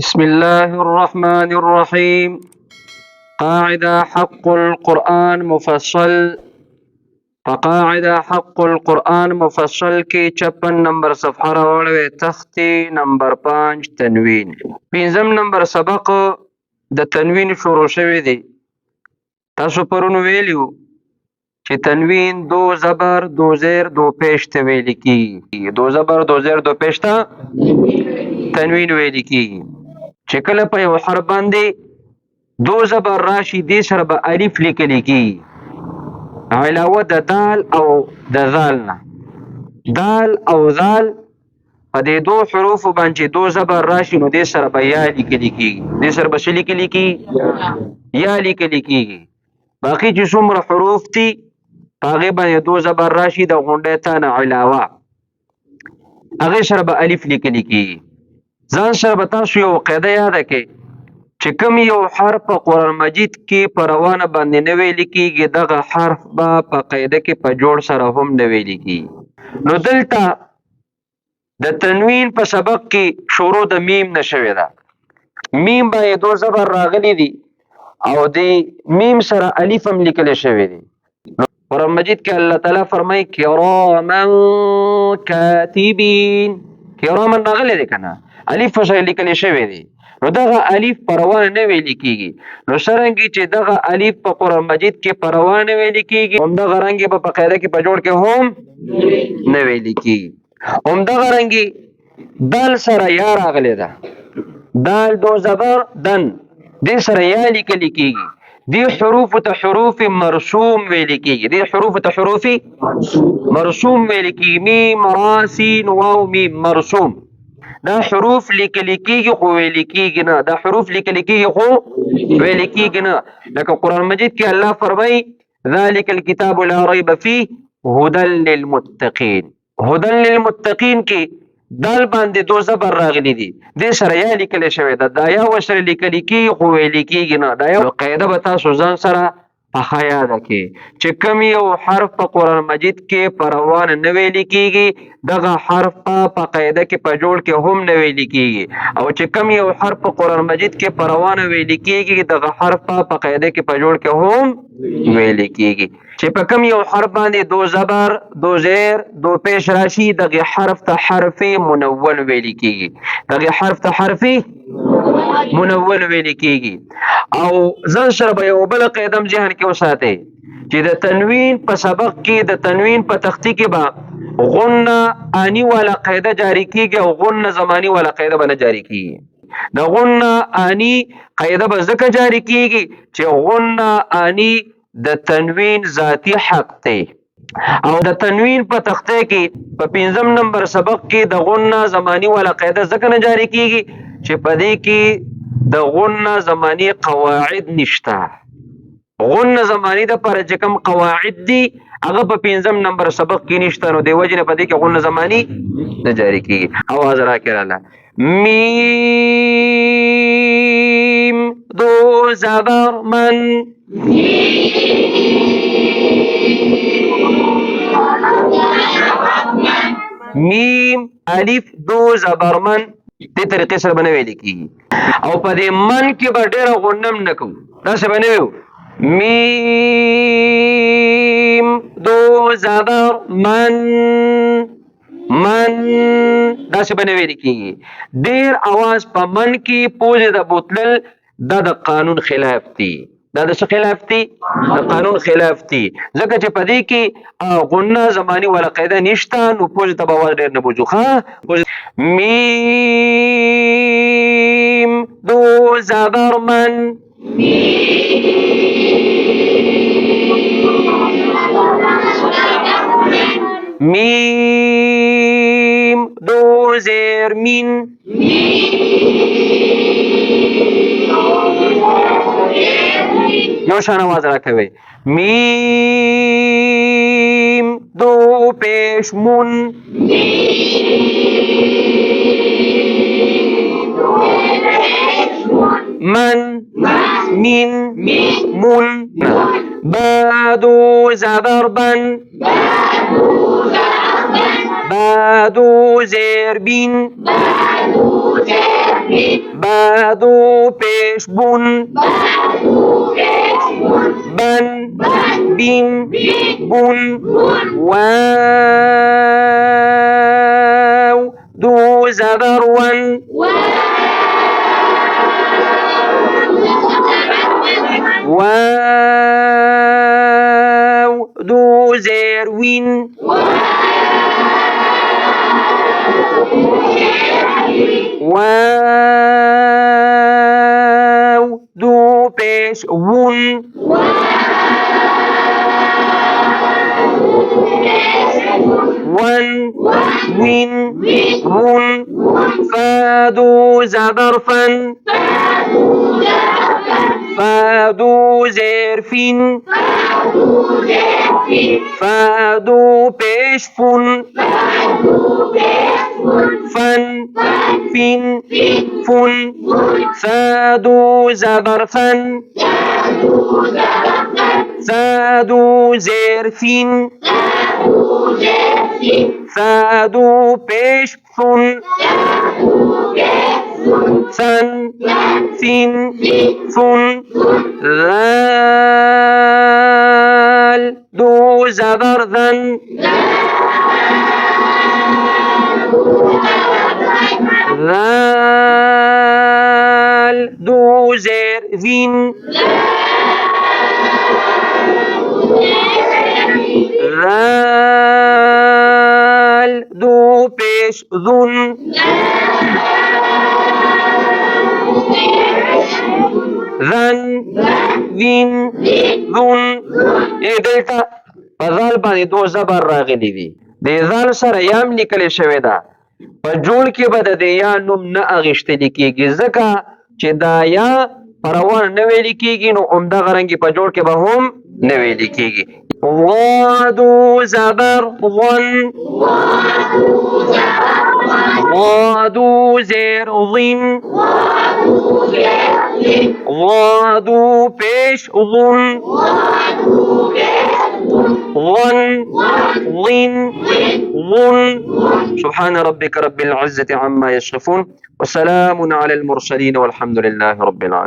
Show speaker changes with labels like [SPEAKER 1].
[SPEAKER 1] بسم الله الرحمن الرحيم. قاعدة حق القرآن مفصل. فقاعدة حق القرآن مفصل کی 56 نمبر صفحه راوړوي. تختی نمبر 5 تنوین. 5 نمبر سبق د تنوین شروع شوی دی. تاسو پرون ویلیو چې تنوین دو زبر دو زیر دو پیش ته ویل کیږي. دو زبر دو زیر دو پیش ته تنوین ویل کیږي. چې کله په یو حرف باندې دو زبر راشي دې سره به الف لیکل کیږي علاوه د دال او د ذال نه. دال او ذال په دې دو حروف باندې دو زبر راشي نو دې سره به یا لیکل کیږي. دې سره به څه لیکل کیږي؟ یا لیکل کیږي. باقي چې څومره حروف دي هغه باندې دو زبر راشي د غونډې ته نه علاوه هغه سره به الف لیکل کیږي. ځان سره به تاسو یو قاعده یاد کړئ چې کوم یو حرف په قرآن مجید کې په روانه باندې نه ویل کېږي دغه حرف به په قاعده کې په جوړ سره هم نه ویل کېږي. نو دلته د تنوین په سبق کې شروع د میم نه شوې ده. میم باندې دو زبر راغلي دي او د میم سره الف هم لیکل شوی دی. قرآن مجید کې الله تعالی فرمایي کراما کاتبین. کراما راغلی دی کنه الف سره لیکل شوی دی. نو دغه الف په روانه نه ویل کېږي. نو څرنګه چې دغه الف په قرآن مجید کې په روانه ویل کېږي همدغه رنګ به په قاعده کې په جوړ کې هم نه ویل کېږي. همدغه رنګ دال سره یا راغلی ده. دال دو زبر دن دې سره یا لیکل کېږي. دې حروف ته حروف مرسوم ویل کېږي. دې حروف ته حروف مرسوم ویل کېږي. میم را سین واو میم مرسوم. دا حروف لیکل کېږي خو ویل کېږي نه. دا حروف لیکل کېږي خو ویل کېږي نه. لکه قرآن مجید کې الله فرمایي ذلک الکتاب لا ریب فیه هدى للمتقین. هدى للمتقین کې دال باندې دو زبر راغلي دي. دې سره یا لیکل شوی ده. دا یا ورسره لیکل کېږي خو ویل کېږي نه. دا یو قاعده به تاسو ځان سره پخه یاده کړئ چې کوم یو حرف په قرآن مجید کې په روانه نه ویل کېږي دغه حرف په قاعده کې په جوړ کې هم نه ویل کېږي. او چې کوم یو حرف په قرآن مجید کې په روانه ویل کېږي دغه حرف په قاعده کې په جوړ کې هم ویل کېږي. چې په کوم یو حرف باندې دو زبر دو زیر دو پیش راشي دغه حرف ته حرف منون ویل کېږي. دغه حرف ته حرف منون ویل کېږي. او ځان سره به یو بل قاعده ذهن کې وساتئ چې د تنوین په سبق کې د تنوین په تختی کې به غنه آنی والا قاعده جاری کېږي او غنه زمانی والا قاعده به نه جاری کېږي. د غنه آنی قاعده به ځکه جاری کېږي چې غنه آنی د تنوین ذاتی حق دی. او د تنوین په تخته کې په 5 نمبر سبق کې د غنه زمانی والا قاعده ځکه نه جاری کېږي چې په دې کې د غنه زمانی قواعد نشته. غنه زمانی د پر چې کوم قواعد دي هغه په 5 نمبر سبق کې نشته. نو دی وجه نه په دې کې غنه زمانی نه جاری کېږي. اواز راکړه میم دو زبر من. میم الف دو زبر من دې طریقې سره باندې ویل کېږي. او په دې من کې به ډېره غنم نه کوو. داسې به نه ویو میم دو زبر من من داسې به نه ویل کېږي. ډېر اواز په من کې پوزې د بوتلل دا د قانون خلاف دي. دا د څه خلاف دي؟ د قانون خلاف دي. ځکه چې په دې کې غنه زمانی ولا قاعده نشته نو پوزې ته به اواز ډېر نه بوځو. میم دو زبر من. میم دو زیر مین. یو شان آواز راکوي میم دو پیش مون. من مین مون. بادو زبر بن. بادو زیر بین. با بادو پیش بون بن بین بون واو دو زبر ون واو دو زیر وین واو دو پیش وون ون وین وون فادو زبر فن فادو زیر فین فادو پیش فون فن فین فون فادو زبر فن فادو زیر فین فادو پیش فون فن فین فون ذال دو زبر ذن ذال دو زیر ذین ذال دو پیش ذن ذن ذین ذن دلته په ذال باندې دو زبر راغلي دي د ذال سره یام لیکل شوی ده په جوړ کې به د یا نوم نه اغشتل کېږي ځکه چې دا یا پروان نه ویل کېږي نو همدغه رنګې په جوړ کې به هم نه ویل کېږي ضادو زبر ظن ضادو زیر ظن ضادو پیش ظن ظن ظن ظن سبحان ربك رب العزة عما يصفون وسلام على المرسلين والحمد لله رب العالمين.